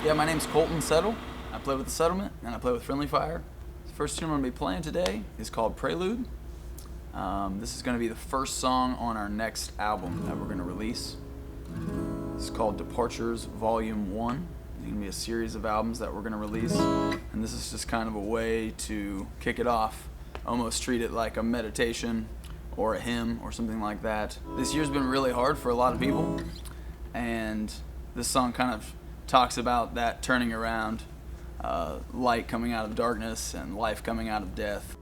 Yeah, my name's Colten Settle. I play with the Settlement, and I play with Friendly Fire. The first tune I'm going to be playing today is called Prelude. This is going to be the first song on our next album that we're going to release. It's called Departures Volume 1. It's going to be a series of albums that we're going to release, and this is just kind of a way to kick it off, almost treat it like a meditation or a hymn or something like that. This year's been really hard for a lot of people, and this song kind of talks about that turning around, light coming out of darkness and life coming out of death.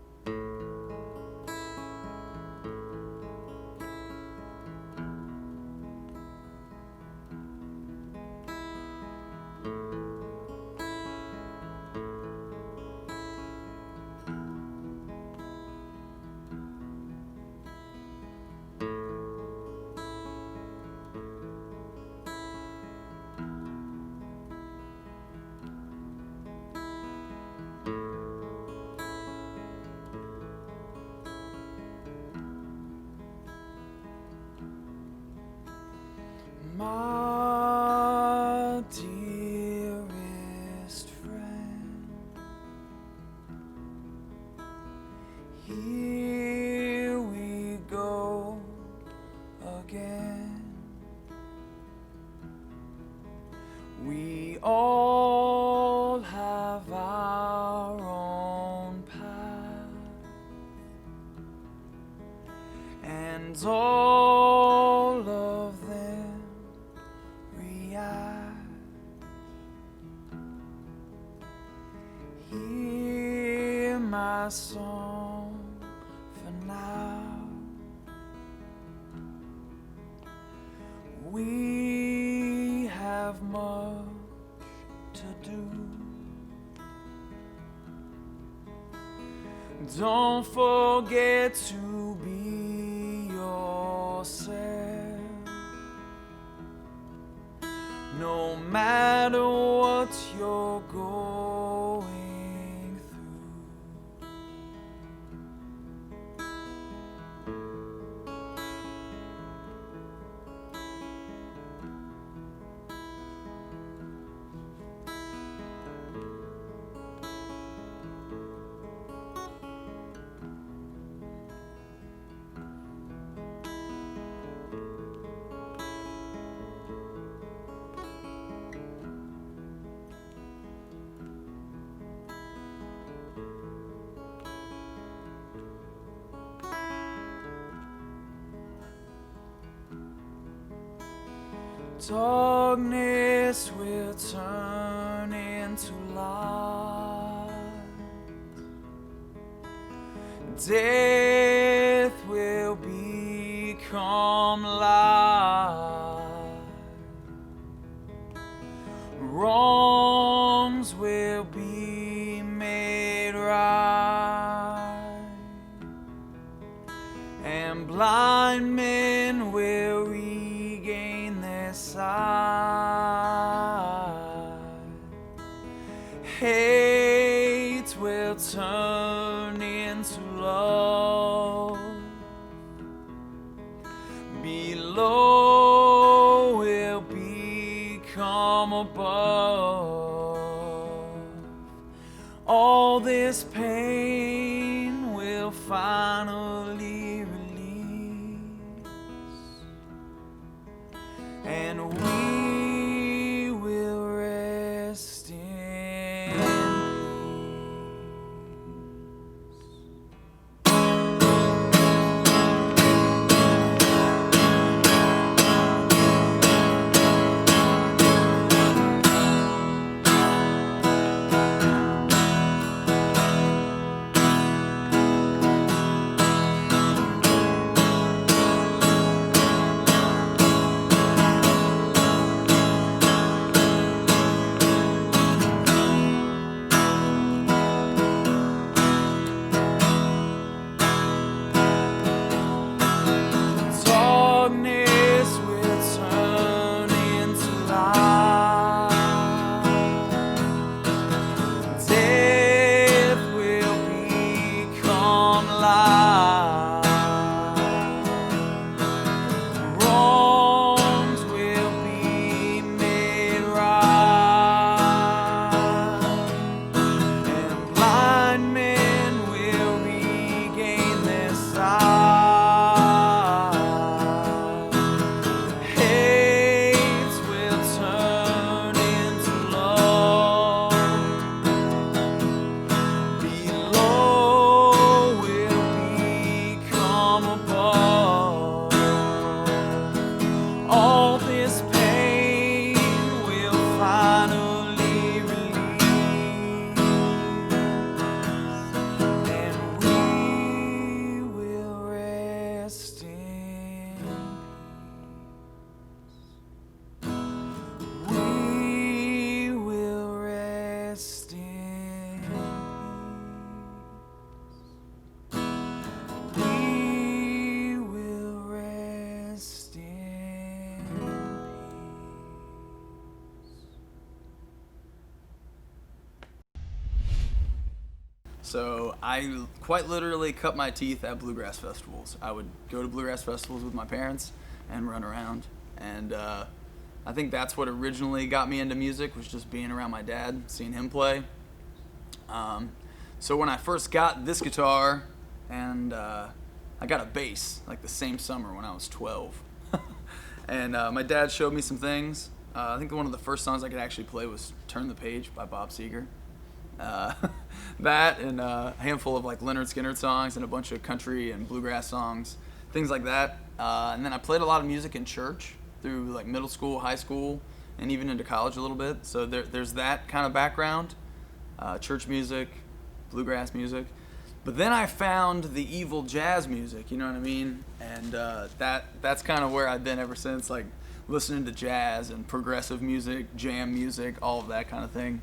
My dearest friend, here we go again. We all have our own path, and all of them react. Hear my song for now. We have much to do. Don't forget to be yourself. No matter what you're going through. Darkness will turn into light. Death will become light. Wrongs will be made right. And blind men will regain their sight. Hate will turn into love. Below will become above. All this pain will finally release, and we will rest in peace. So I quite literally cut my teeth at bluegrass festivals. I would go to bluegrass festivals with my parents and run around. And I think that's what originally got me into music, was just being around my dad, seeing him play. So when I first got this guitar, and I got a bass like the same summer when I was 12. And my dad showed me some things. I think one of the first songs I could actually play was Turn the Page by Bob Seger. That and a handful of like Leonard Skinner songs and a bunch of country and bluegrass songs, things like that. And then I played a lot of music in church through like middle school, high school, and even into college a little bit. So there's that kind of background, church music, bluegrass music. But then I found the evil jazz music, you know what I mean? And that's kind of where I've been ever since, like listening to jazz and progressive music, jam music, all of that kind of thing.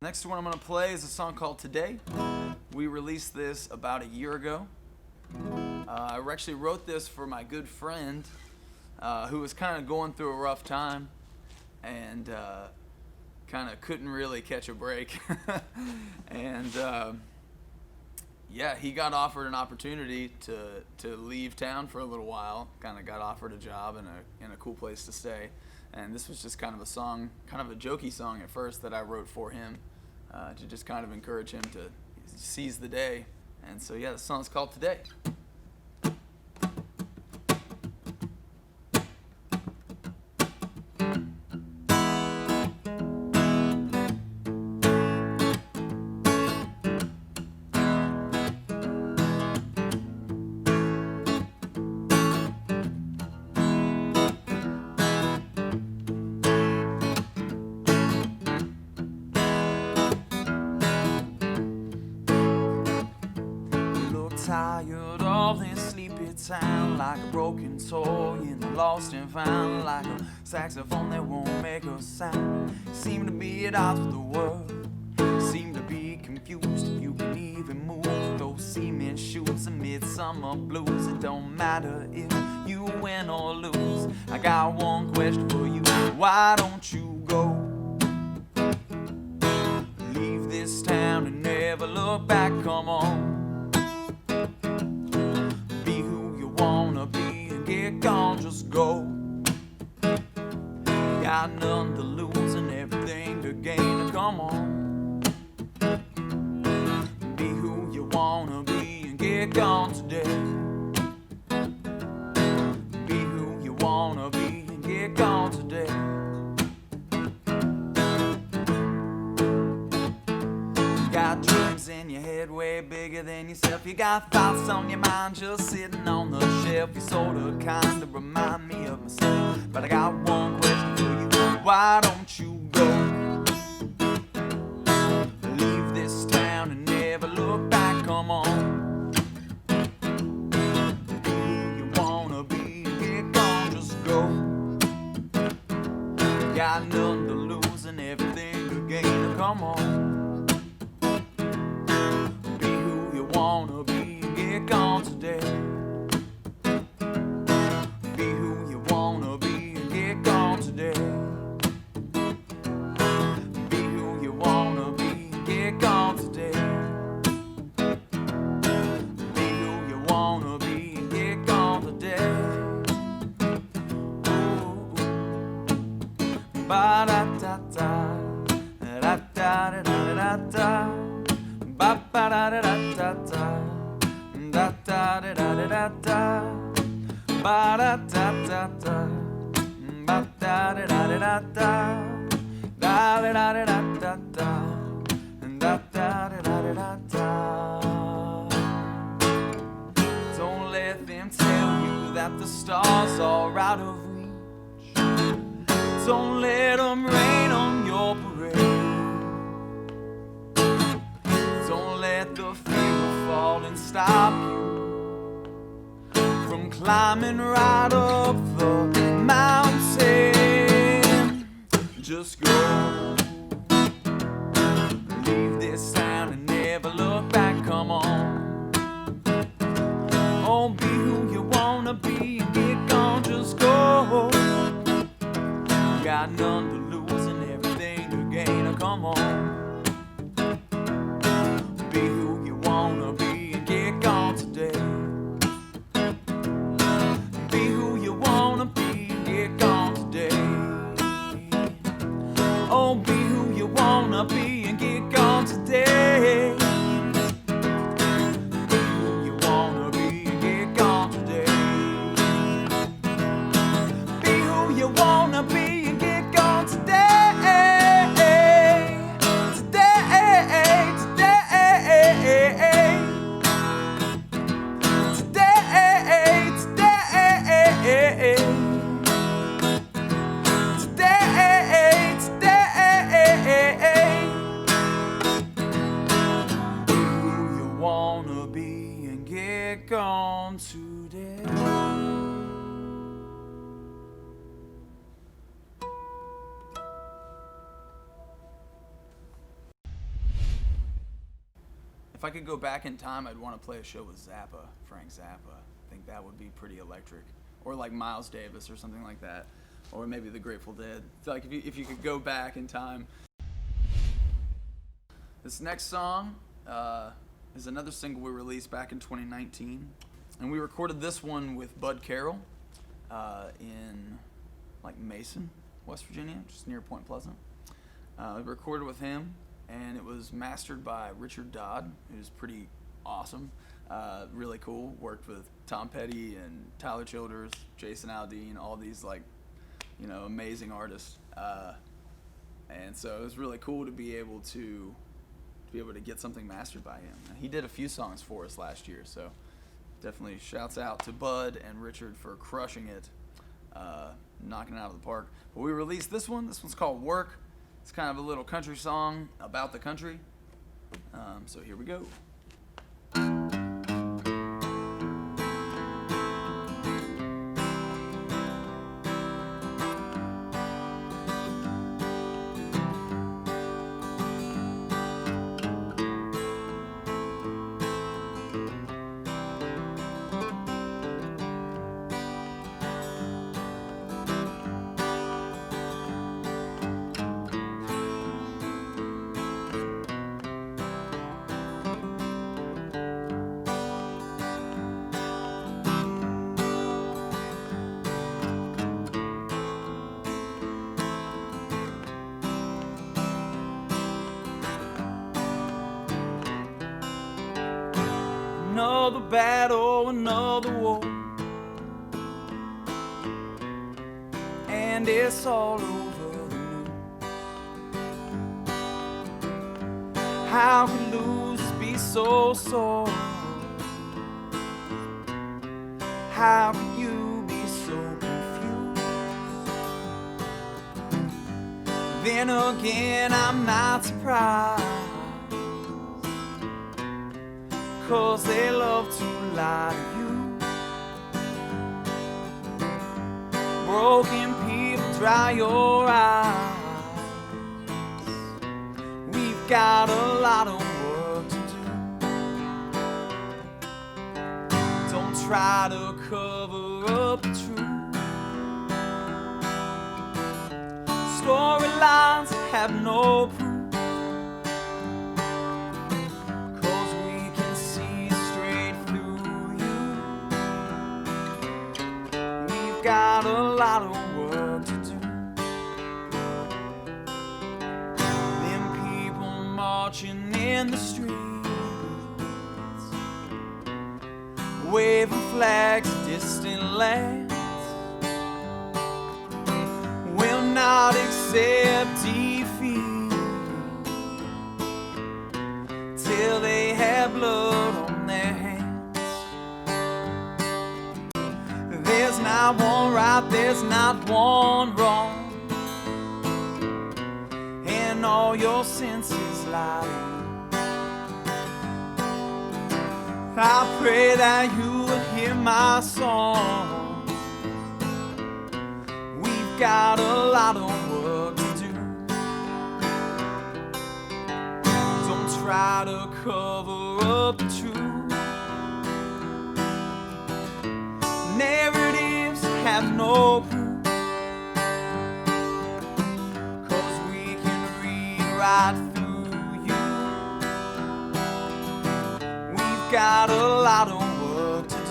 Next one I'm going to play is a song called Today. We released this about a year ago. I actually wrote this for my good friend who was kind of going through a rough time and kind of couldn't really catch a break. And yeah, he got offered an opportunity to leave town for a little while, kind of got offered a job in a cool place to stay. And this was just kind of a song, kind of a jokey song at first that I wrote for him to just kind of encourage him to seize the day. And so yeah, the song's called Today. Tired of this sleepy town, like a broken toy in the lost and found, like a saxophone that won't make a sound. Seem to be at odds with the world, seem to be confused if you can even move those cement shoes and midsummer blues. It don't matter if you win or lose. I got one question for you: why don't you go? Leave this town and never look back. Come on. Gone, just go. Got none to lose and everything to gain. Come on, be who you wanna be and get gone today. Be who you wanna be and get gone today. You got dreams in your head way bigger than yourself. You got thoughts on your mind just sitting on the shelf. You sorta kinda remind me of myself, but I got one question for you: why don't you go? Leave this town and never look back. Come on, be who you wanna be and get gone. Just go. Got none to lose and everything to gain. Come on, be who you wanna be and get gone today. Be who you wanna be and get gone today. Be who you wanna be and get gone today. Be who you wanna be and get gone today. Ooh, ba da da da, da da da da da, ba ba da da da da, da da da da da da. Ba da da da da, ba da da da da da, da da da da da da, da da da da da. Don't let them tell you that the stars are out of reach. Don't let them rain on your parade. Don't let the fear of falling stop you from climbing right up the mountain. Just go. Leave this town and never look back. Come on. Oh, be who you wanna be and get gone. Just go. Got none to lose and everything to gain. Come on. on today. If I could go back in time, I'd want to play a show with Zappa, Frank Zappa. I think that would be pretty electric. Or like Miles Davis or something like that. Or maybe the Grateful Dead. So like if you could go back in time. This next song is another single we released back in 2019. And we recorded this one with Bud Carroll in like Mason, West Virginia, just near Point Pleasant. We recorded with him. And it was mastered by Richard Dodd, who's pretty awesome, really cool. Worked with Tom Petty and Tyler Childers, Jason Aldean, all these amazing artists. And so it was really cool to be able to get something mastered by him. And he did a few songs for us last year, so definitely shouts out to Bud and Richard for crushing it, knocking it out of the park. But we released this one. This one's called Work. It's kind of a little country song about the country. So here we go. Another battle, another war, and it's all over the news. How could losers be so sore? How could you be so confused? Then again, I'm not surprised, 'cause they love to lie to you. Broken people, dry your eyes. We've got a lot of work to do. Don't try to cover up the truth. Storylines have no proof. Got a lot of work to do. Them people marching in the streets, waving flags of distant lands, will not accept defeat till they have blood on their hands. There's not one right, there's not one wrong, and all your senses lie to you. I pray that you will hear my song. We've got a lot of work to do. Don't try to cover up the truth. Narratives have no proof, 'cause we can read right through you. We've got a lot of work to do.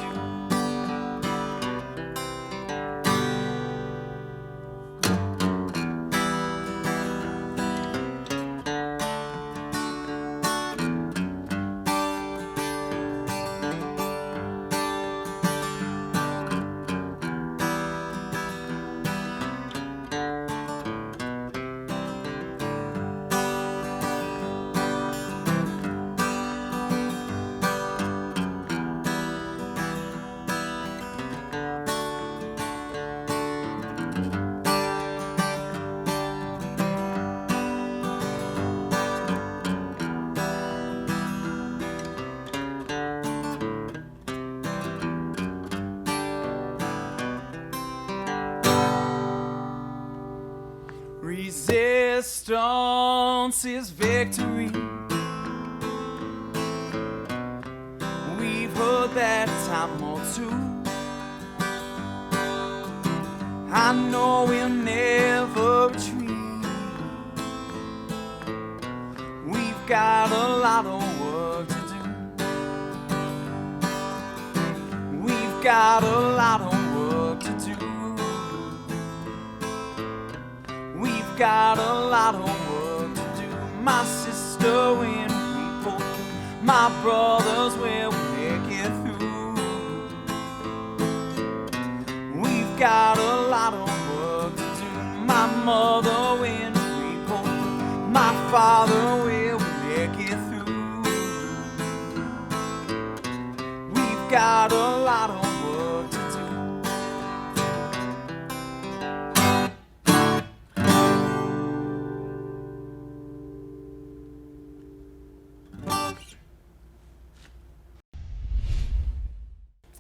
distance is victory. We've heard that time or two. I know we'll never retreat. We've got a lot of work to do. We've got a lot of work to do. We've got a lot of work to do. My sister, when we pull through, my brothers, will make it through. We've got a lot of work to do. My mother, when we pull through, my father will make it through. We've got a lot of work to do.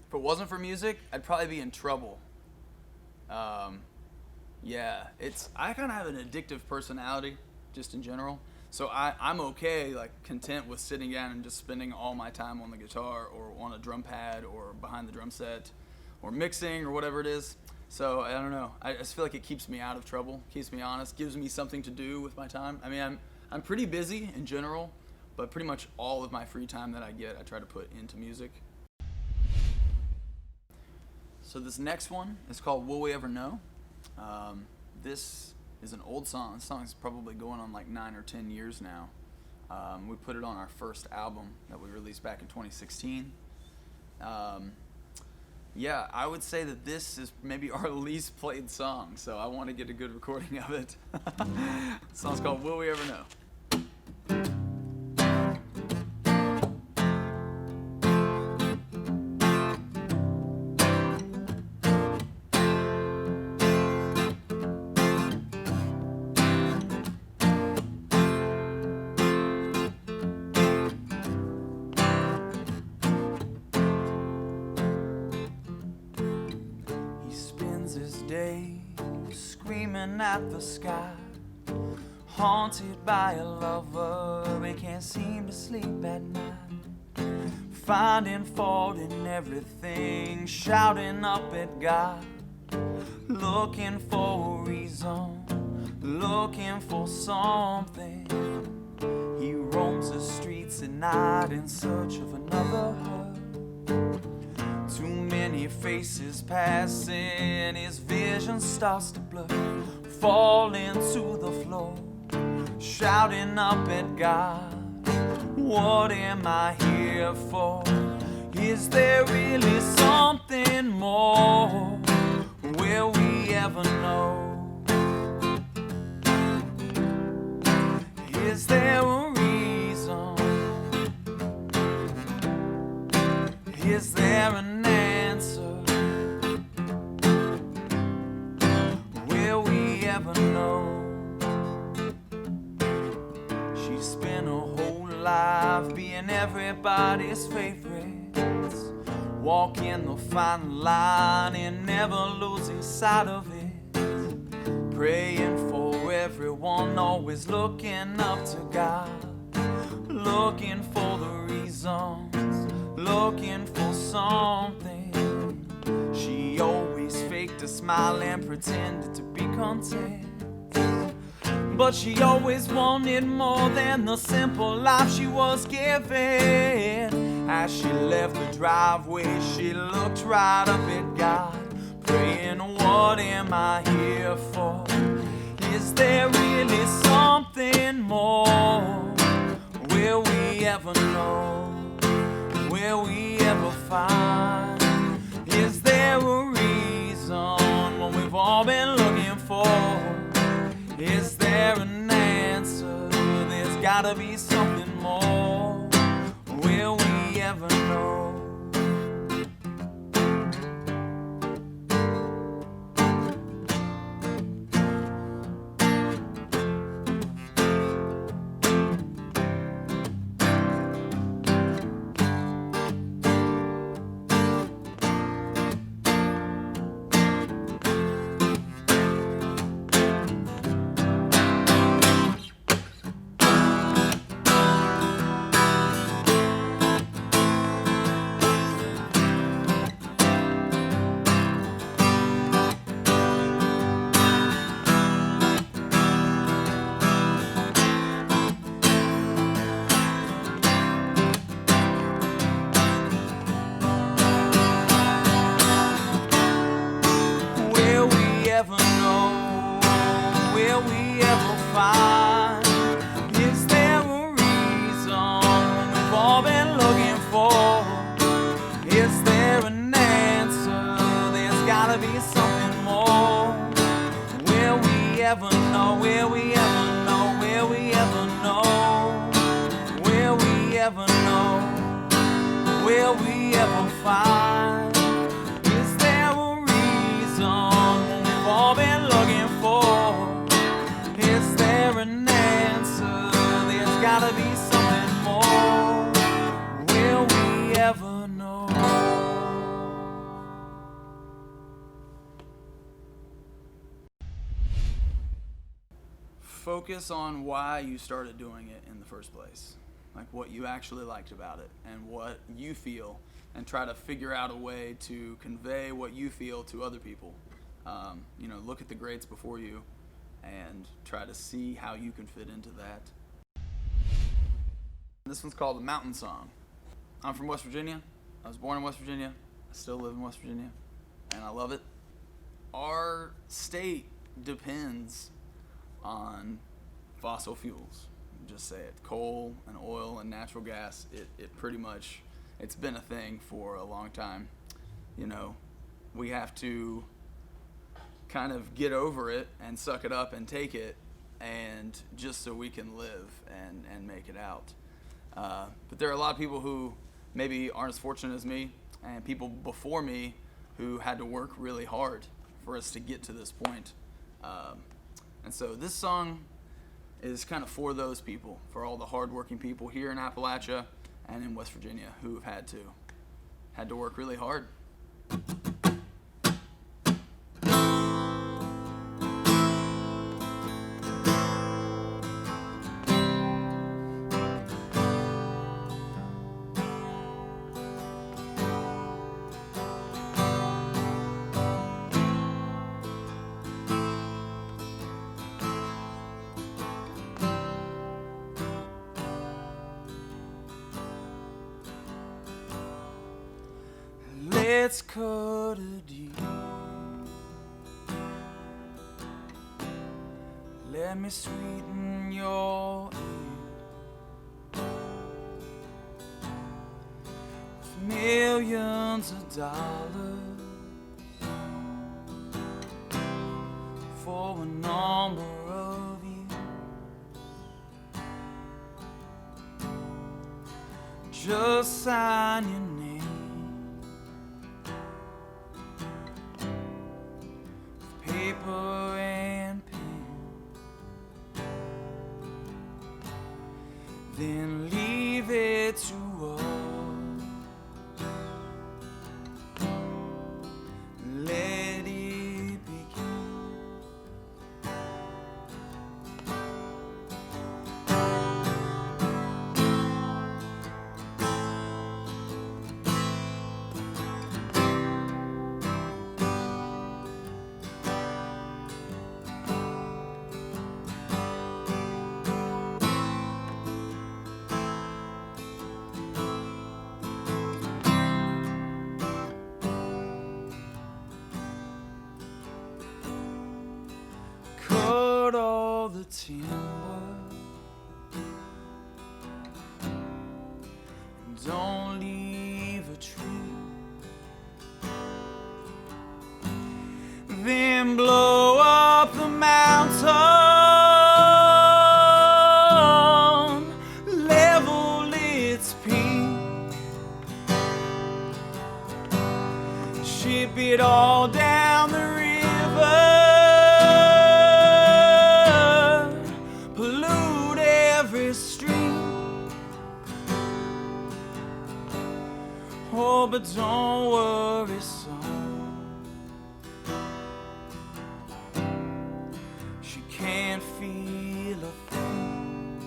If it wasn't for music, I'd probably be in trouble. Yeah, I kind of have an addictive personality, just in general. So I'm okay, like content with sitting down and just spending all my time on the guitar or on a drum pad or behind the drum set or mixing or whatever it is. So I don't know. I just feel like it keeps me out of trouble, keeps me honest, gives me something to do with my time. I mean, I'm pretty busy in general, but pretty much all of my free time that I get, I try to put into music. So this next one is called Will We Ever Know? This is an old song. This song is probably going on like 9 or 10 years now. We put it on our first album that we released back in 2016. Yeah, I would say that this is maybe our least played song, so I want to get a good recording of it. The song's called Will We Ever Know? Screaming at the sky, haunted by a lover, he can't seem to sleep at night, finding fault in everything, shouting up at God, looking for a reason, looking for something. He roams the streets at night in search of another her. Too many faces passing, his vision starts to blur, falling to the floor, shouting up at God, what am I here for? Is there really something more? Will we ever know? Is there a reason? Is there an answer? Will we ever know? She spent her whole life being everybody's favorite, walking the fine line and never losing sight of it, praying for everyone, always looking up to God, looking for the reasons, looking for something. She always faked a smile and pretended to be content, but she always wanted more than the simple life she was given. As she left the driveway, she looked right up at God, praying, what am I here for? Is there really something more? Will we ever know? Will we ever find? Is there a reason what we've all been looking for? Is there an answer? There's gotta be something more. Will we ever know? gotta be something more. Will we ever know? Will we ever know? Will we ever know? Will we ever know? Will we ever find? Is there a reason we've all been looking for? Is there an answer? There's gotta be something more. Will we ever know? Focus on why you started doing it in the first place. Like what you actually liked about it and what you feel, and try to figure out a way to convey what you feel to other people. Look at the greats before you and try to see how you can fit into that. This one's called The Mountain Song. I'm from West Virginia. I was born in West Virginia. I still live in West Virginia, and I love it. Our state depends on fossil fuels. Just say it. Coal and oil and natural gas. It pretty much, it's been a thing for a long time. We have to kind of get over it and suck it up and take it, and just so we can live and make it out. But there are a lot of people who maybe aren't as fortunate as me, and people before me who had to work really hard for us to get to this point. And so this song is kind of for those people, for all the hardworking people here in Appalachia and in West Virginia who have had to work really hard. Let's cut a deal. Let me sweeten your ear with millions of dollars for a number of you. Just sign your name. Paper and pen, then leave it to us. Let it begin. Cut all the timber, and don't leave a tree. Then blow up the mountain, level its peak, ship it all down the river. Oh, but don't worry, son, she can't feel a thing.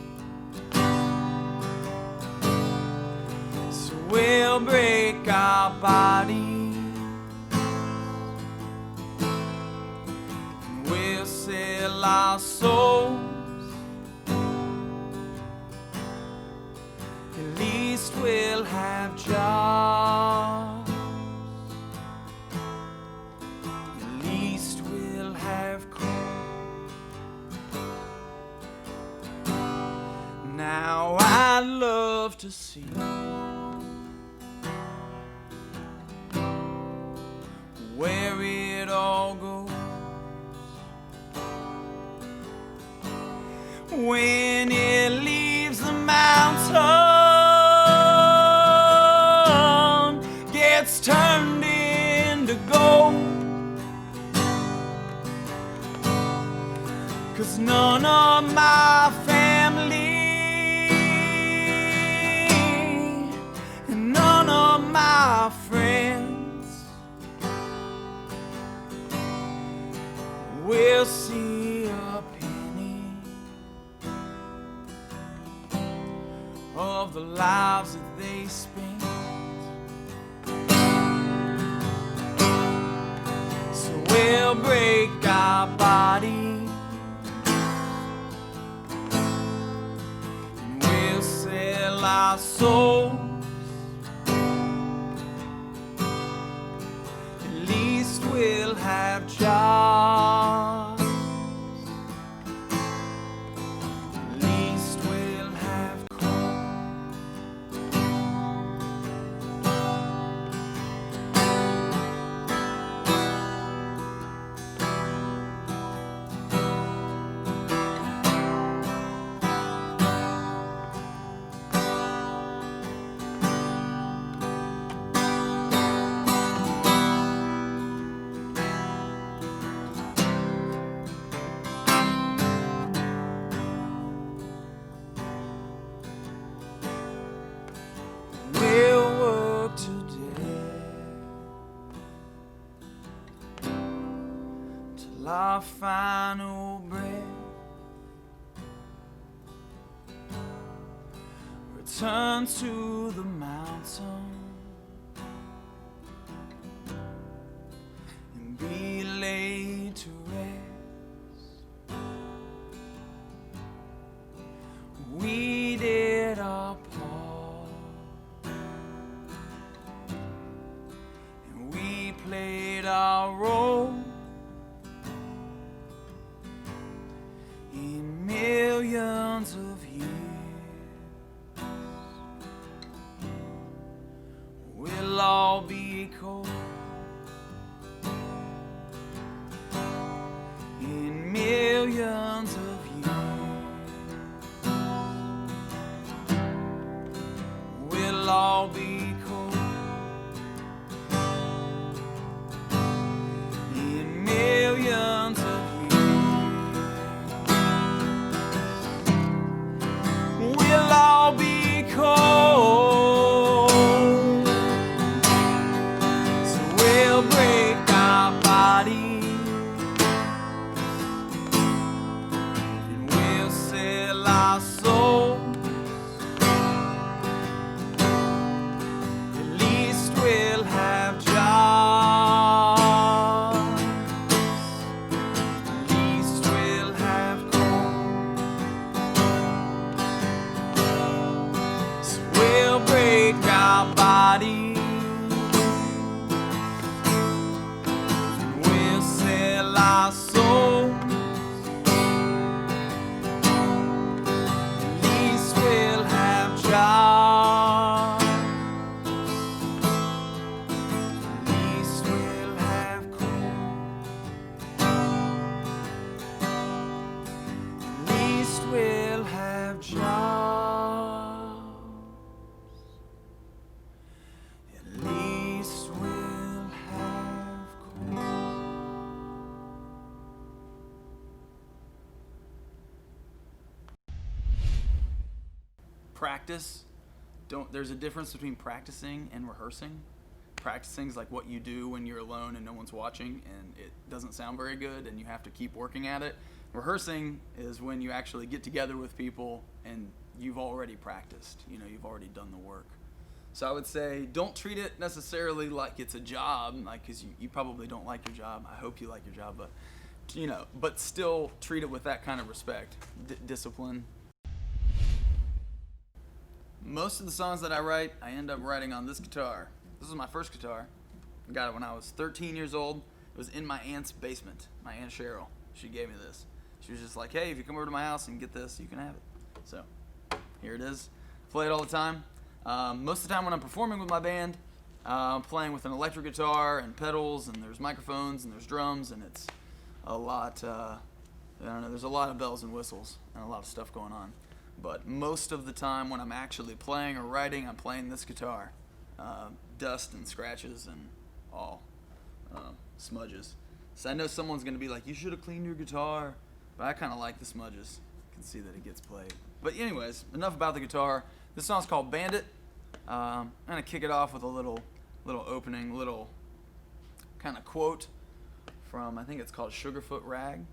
So we'll break our bodies, and we'll sell our souls. At least we'll have jobs. At least we'll have coal. Now I'd love to see where it it all goes. When it leaves the mountain, gets turned into gold. 'Cause none of my family and none of my friends will see a penny of the lives that they spent. So we'll break our body and we'll sell our souls. At least we'll have jobs. At least we'll have we'll work today till our final breath. Return to the mountain and be laid to rest. We did our part and we played our role in millions of years. We'll all be cold in millions of years. We'll all be cold in millions of years. We'll all be cold. So we'll break our body and we'll sell our souls. At least we'll have jobs. At least we'll have gold. So we'll break our body and we'll sell our souls. At least we'll have jobs. At least we'll have gold. At least we'll have jobs. At least we'll have gold. Practice. There's a difference between practicing and rehearsing. Practicing is like what you do when you're alone and no one's watching and it doesn't sound very good and you have to keep working at it. Rehearsing is when you actually get together with people and you've already practiced. You've already done the work. So I would say don't treat it necessarily like it's a job, like, because you probably don't like your job. I hope you like your job, but still treat it with that kind of respect, discipline. Most of the songs that I write, I end up writing on this guitar. This is my first guitar. I got it when I was 13 years old. It was in my aunt's basement. My Aunt Cheryl. She gave me this. She was just like, hey, if you come over to my house and get this, you can have it. So here it is. Play it all the time. Most of the time when I'm performing with my band, I'm playing with an electric guitar and pedals, and there's microphones and there's drums, and it's a lot. I don't know. There's a lot of bells and whistles and a lot of stuff going on. But most of the time, when I'm actually playing or writing, I'm playing this guitar. Dust and scratches and all smudges. So I know someone's gonna be like, "You should have cleaned your guitar," but I kind of like the smudges. You can see that it gets played. But anyways, enough about the guitar. This song's called Bandit. I'm gonna kick it off with a little opening, little kind of quote from, I think it's called Sugarfoot Rag.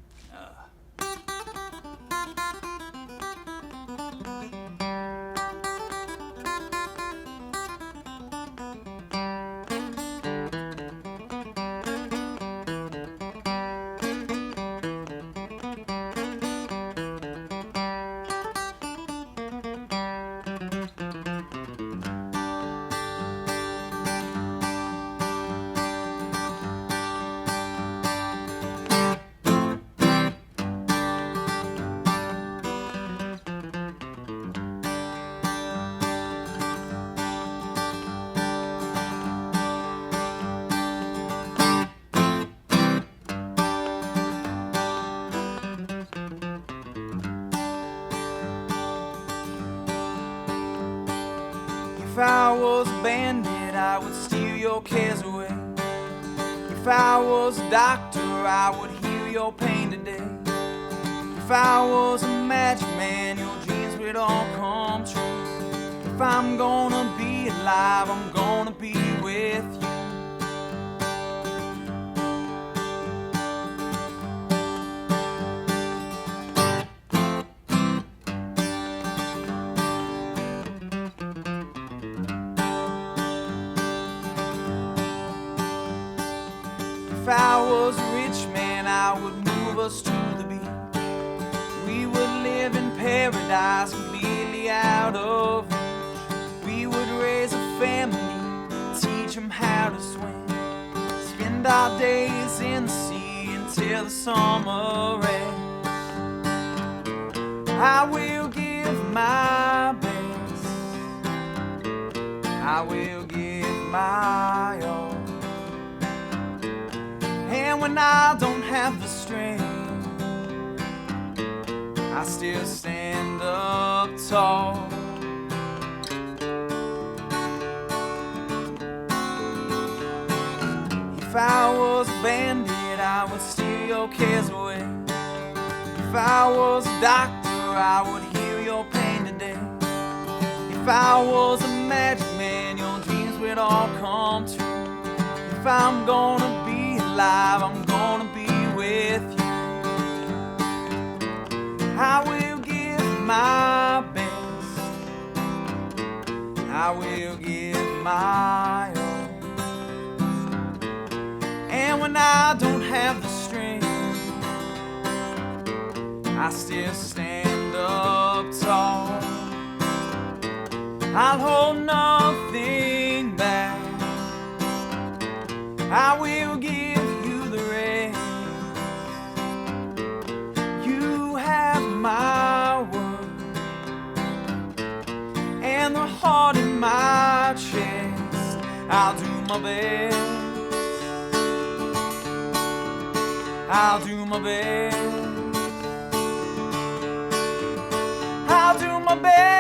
If I was a bandit, I would steal your cares away. If I was a doctor, I would heal your pain today. If I was a magic man, your dreams would all come true. If I'm gonna be alive, I'm gonna be with you. If I was a rich man, I would move us to the beach. We would live in paradise, completely out of reach. We would raise a family, teach them how to swim, spend our days in the sea until the summer ends. I will give my best, I will give my all. And when I don't have the strength, I still stand up tall. If I was a bandit, I would steal your cares away. If I was a doctor, I would heal your pain today. If I was a magic man, your dreams would all come true. If I'm gonna be alive, I'm gonna be with you. I will give my best, I will give my all. And when I don't have the strength, I still stand up tall. I'll hold nothing back, I will give you the rest. You have my word and the heart in my chest. I'll do my best, I'll do my best, I'll do my best.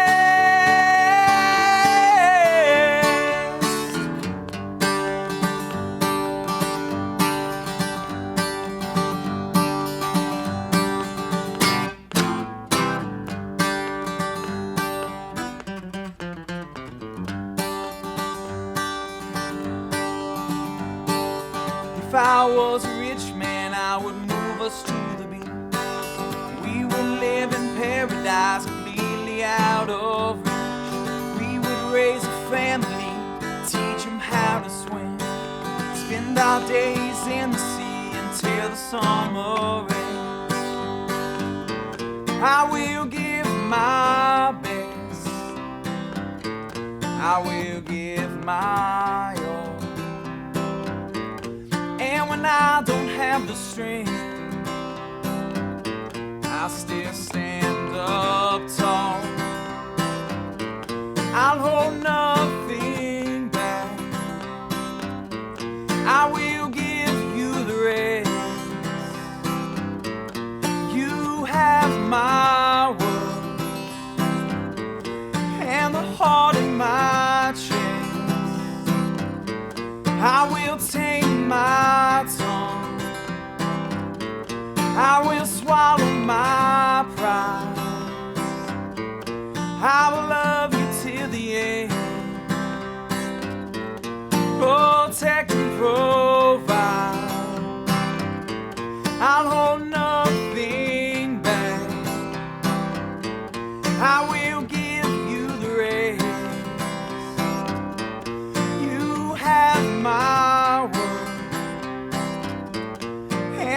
If I was a rich man, I would move us to the beach. We would live in paradise, completely out of reach. We would raise a family, teach them how to swim, spend our days in the sea until the summer ends. I will give my best, I will give my all. And when I don't have the strength, I'll still stand up tall. I'll hold nothing back,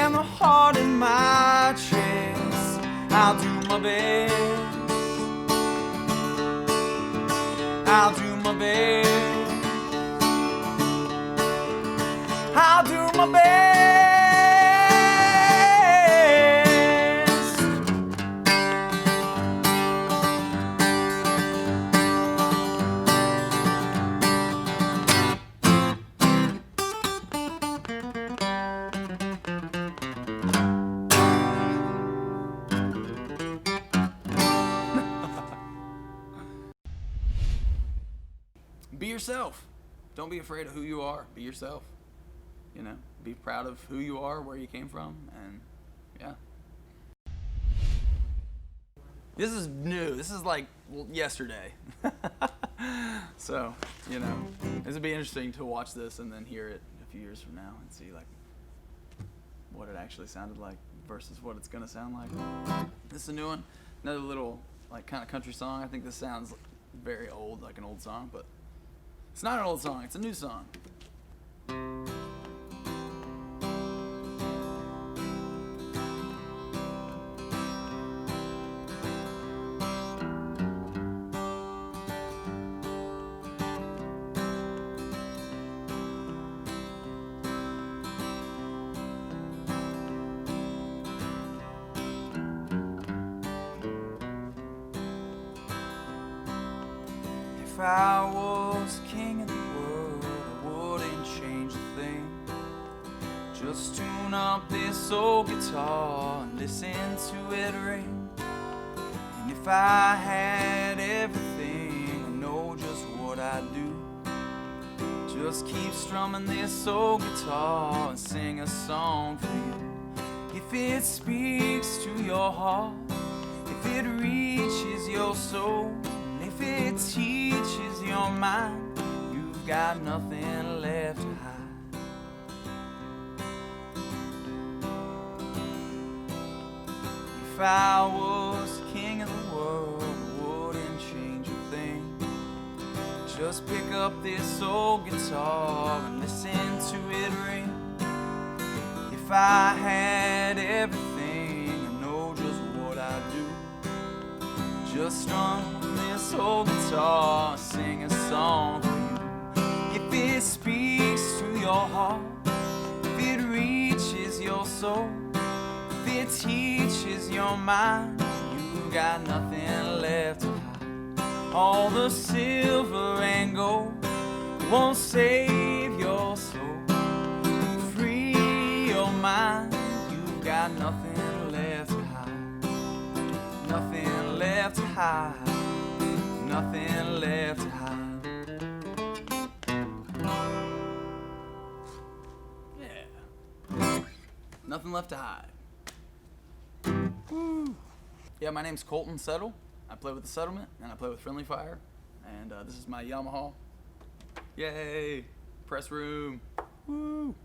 and the heart in my chest. I'll do my best. I'll do my best. I'll do my best. Be yourself. Don't be afraid of who you are. Be yourself. You know, be proud of who you are, where you came from, and yeah. This is new. This is like yesterday. So, you know, this would be interesting to watch this and then hear it a few years from now and see like what it actually sounded like versus what it's gonna sound like. This is a new one. Another little like kind of country song. I think this sounds very old, like an old song, but it's not an old song, it's a new song. If I was king of the world, I wouldn't change a thing. Just tune up this old guitar and listen to it ring. And if I had everything, I know just what I'd do. Just keep strumming this old guitar and sing a song for you. If it speaks to your heart, if it reaches your soul, if it teaches your mind, you've got nothing left to hide. If I was king of the world, I wouldn't change a thing. Just pick up this old guitar and listen to it ring. If I had everything, I know just what I'd do. Just strum this old guitar, sing a song for you. If it speaks to your heart, if it reaches your soul, if it teaches your mind, you got nothing left to hide. All the silver and gold won't save your soul. Free your mind, you got nothing left to hide. Nothing left to hide. Nothing left to hide. Yeah. Nothing left to hide. Woo. Yeah, my name's Colten Settle. I play with the Settlement and I play with Friendly Fire. And this is my Yamaha. Yay! Press room. Woo!